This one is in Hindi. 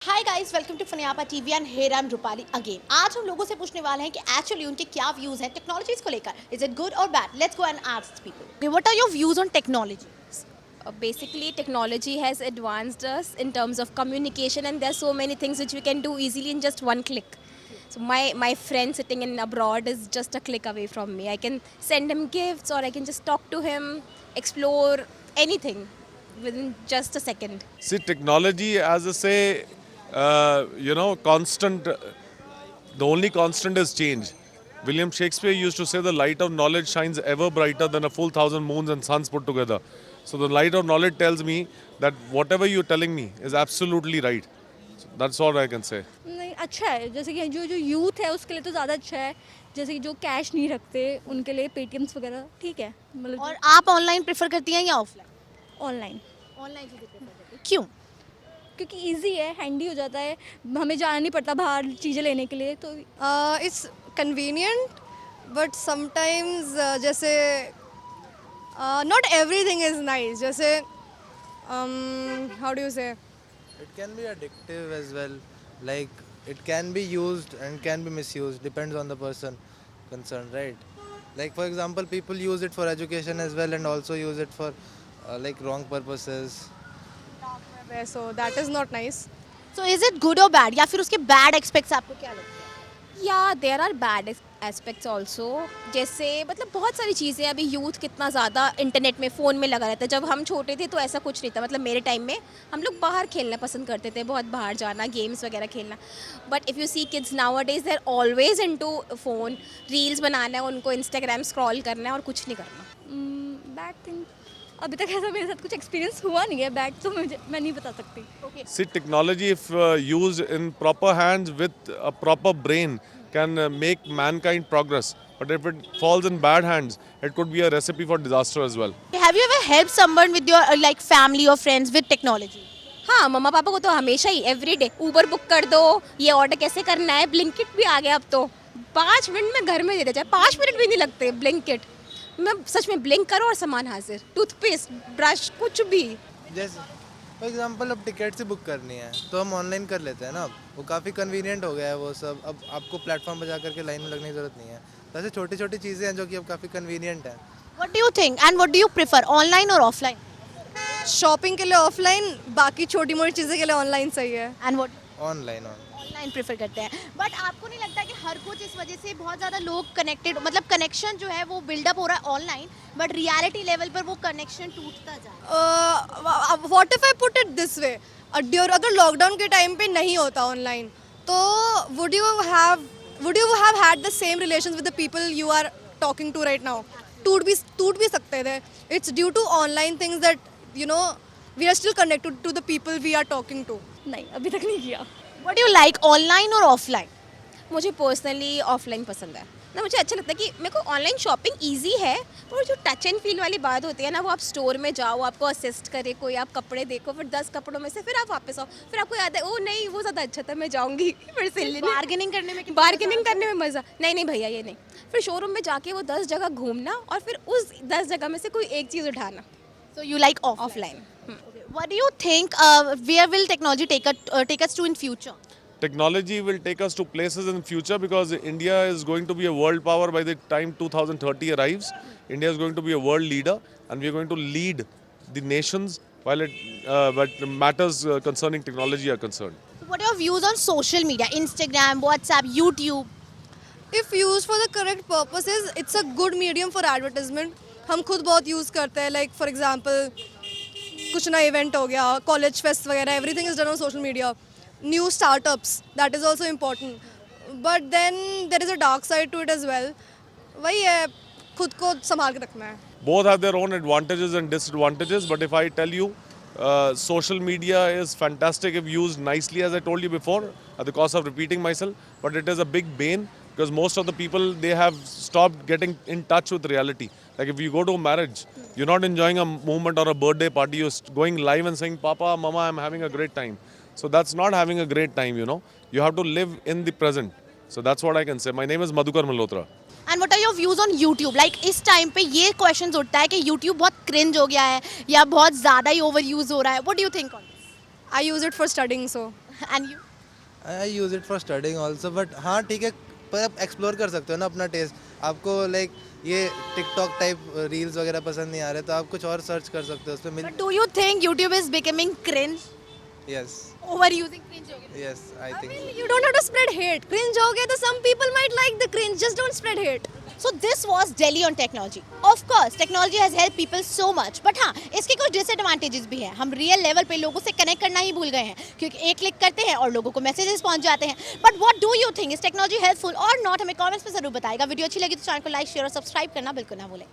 Hi guys, welcome to Funyapa TV and here I am Rupali again. आज हम लोगों से पूछने वाले हैं कि एक्चुअली उनके क्या व्यूज हैं टेक्नोलॉजीज को लेकर। इज इट गुड और bad? Let's go and ask people what are your views on technology. Basically technology has advanced us in terms of communication, and there are so many things which we can do easily in just one click. So my friend sitting in abroad is just a click away from me. I can send him gifts, or I can just talk to him, explore anything within just a second. See, technology, as I say, constant. The only constant is change. William Shakespeare used to say, "The light of knowledge shines ever brighter than a full thousand moons and suns put together." So the light of knowledge tells me that whatever you're telling me is absolutely right. So that's all I can say. नहीं अच्छा है। जैसे कि जो जो यूथ है उसके लिए तो ज़्यादा अच्छा है। जैसे कि जो कैश नहीं रखते उनके लिए पेटीएम्स वगैरह ठीक है, मतलब और आप ऑनलाइन प्रेफर करती हैं या ऑफलाइन? ऑनलाइन, ऑनलाइन चीजें प्रेफर करती हैं। क्यों? क्योंकि इजी है, हैंडी हो जाता है, हमें जाना नहीं पड़ता बाहर चीज़ें लेने के लिए। तो It's convenient, but sometimes जैसे not everything is nice. जैसे how do you say? It can be addictive as well. Like it can be used and can be misused. Depends on the person concerned, right? Like for example, people use it for education as well and also use it for like wrong purposes. So that is not nice. So is it good और बैड, या फिर उसके बैड एस्पेक्ट्स आपको क्या लगते हैं? या there are bad aspects also. जैसे मतलब बहुत सारी चीज़ें, अभी यूथ कितना ज़्यादा इंटरनेट में फ़ोन में लगा रहता है। जब हम छोटे थे तो ऐसा कुछ नहीं था, मतलब मेरे टाइम में हम लोग बाहर खेलना पसंद करते थे, बहुत बाहर जाना, गेम्स वगैरह खेलना। But if you see kids nowadays, they are always into phone, reels बनाना है उनको, इंस्टाग्राम स्क्रॉल करना है और कुछ नहीं करना। बैड थिंग अभी तक ऐसा मेरे साथ कुछ एक्सपीरियंस हुआ नहीं है। बैड तो मैं नहीं बता सकती। See, technology, if used in proper hands with a proper brain, can make mankind progress. But if it falls in bad hands, it could be a recipe for disaster as well. Have you ever help someone with your like family और फ्रेंड्स विद टेक्नोलॉजी? हाँ, मम्मा पापा को तो हमेशा ही एवरीडे ऊबर बुक कर दो, ये ऑर्डर कैसे करना है, ब्लिंकिट भी आ गया अब तो 5 मिनट में घर में दे देता है। 5 मिनट भी नहीं लगते ब्लिंकिट मैं, सच में ब्लिंक करो और सामान हाजिर, टूथपेस्ट, ब्रश, कुछ भी। जैसे फॉर एग्जांपल अब टिकट्स ही बुक करनी है तो हम ऑनलाइन कर लेते हैं ना। वो काफ़ी कन्वीनियंट हो गया है वो सब। अब आपको प्लेटफॉर्म पर जा करके लाइन में लगने की ज़रूरत नहीं है। तो ऐसे छोटी छोटी चीज़ें हैं जो कि अब काफ़ी कन्वीनियंट है। What do you think and what do you prefer, online और ऑफलाइन? शॉपिंग के लिए ऑफलाइन, बाकी छोटी मोटी चीज़ें के लिए ऑनलाइन सही है। And what? Online online prefer करते हैं। बट आपको नहीं लगता कि हर कुछ इस वजह से बहुत ज़्यादा लोग कनेक्टेड, मतलब कनेक्शन जो है वो बिल्डअप हो रहा है ऑनलाइन, बट रियलिटी लेवल पर वो कनेक्शन टूटता जा रहा है? What if I put it this way, अगर लॉकडाउन के टाइम पे नहीं होता ऑनलाइन तो would you have had the same relations with the people you are talking to right now? टूट भी सकते थे। It's due to online things that we are still connected to the people we are talking to. नहीं, अभी तक नहीं किया। What do you like, online और ऑफलाइन? मुझे पर्सनली ऑफलाइन पसंद है ना। मुझे अच्छा लगता है कि मेरे को ऑनलाइन शॉपिंग इजी है, पर जो टच एंड फील वाली बात होती है ना, वो आप स्टोर में जाओ, आपको असिस्ट करे कोई, आप कपड़े देखो, फिर 10 कपड़ों में से फिर आप वापस आओ, फिर आपको याद है ओ नहीं वो ज़्यादा अच्छा था, मैं जाऊँगी फिर से लेने। बार्गेनिंग करने में बार्गेनिंग करने में मज़ा नहीं भैया ये नहीं। फिर शोरूम में जाके वो 10 जगह घूमना और फिर उस 10 जगह में से कोई एक चीज़ उठाना। So you like offline. What do you think where will technology take us to in future? Technology will take us to places in future because India is going to be a world power by the time 2030 arrives. India is going to be a world leader and we are going to lead the nations while but matters concerning technology are concerned. What are your views on social media, Instagram, WhatsApp, YouTube? If used for the correct purposes, it's a good medium for advertisement. हम खुद बहुत यूज़ करते हैं, like for example कुछ ना इवेंट हो गया, कॉलेज फेस्ट वगैरह, everything is done on social media. New startups, that is also important. But then there is a dark side to it as well. वही है, खुद को संभाल के रखना है। Both have their own advantages and disadvantages, but if I tell you, social media is fantastic if used nicely, as I told you before, at the cost of repeating myself, but it is a big bane because most of the people, they have stopped getting in touch with reality. Like if you go to a marriage, you're not enjoying a moment or a birthday party, you're going live and saying, Papa, Mama, I'm having a great time. So that's not having a great time, You have to live in the present. So that's what I can say. My name is Madhukar Malhotra. And what are your views on YouTube? Like इस टाइम पे ये क्वेश्चन उठता है कि YouTube बहुत क्रिंज हो गया है या बहुत ज़्यादा ही ओवर यूज हो रहा है. What do you think on this? I use it for studying, so and you? I use it for studying also, but हाँ ठीक है, पर आप एक्सप्लोर कर सकते हो ना अपना टेस्ट। आपको लाइक ये टिकटॉक टाइप रील्स वगैरह पसंद नहीं आ रहे तो आप कुछ और सर्च कर सकते हो उस पर मिल। But do you think YouTube is becoming cringe? Yes over using cringe हो गया? Yes I think You don't have to spread hate. Cringe हो गया तो some people might like the cringe. Just don't spread hate. So this was Delhi on technology. Of course, technology has helped people so much. But हाँ, इसके कुछ disadvantages भी हैं. हम real level पे लोगों से connect करना ही भूल गए हैं, क्योंकि एक क्लिक करते हैं और लोगों को messages पहुंच जाते हैं. But what do you think? Is technology helpful or not? हमें comments में जरूर बताएगा. वीडियो अच्छी लगी तो चैनल को like, share और subscribe करना बिल्कुल ना भूलें.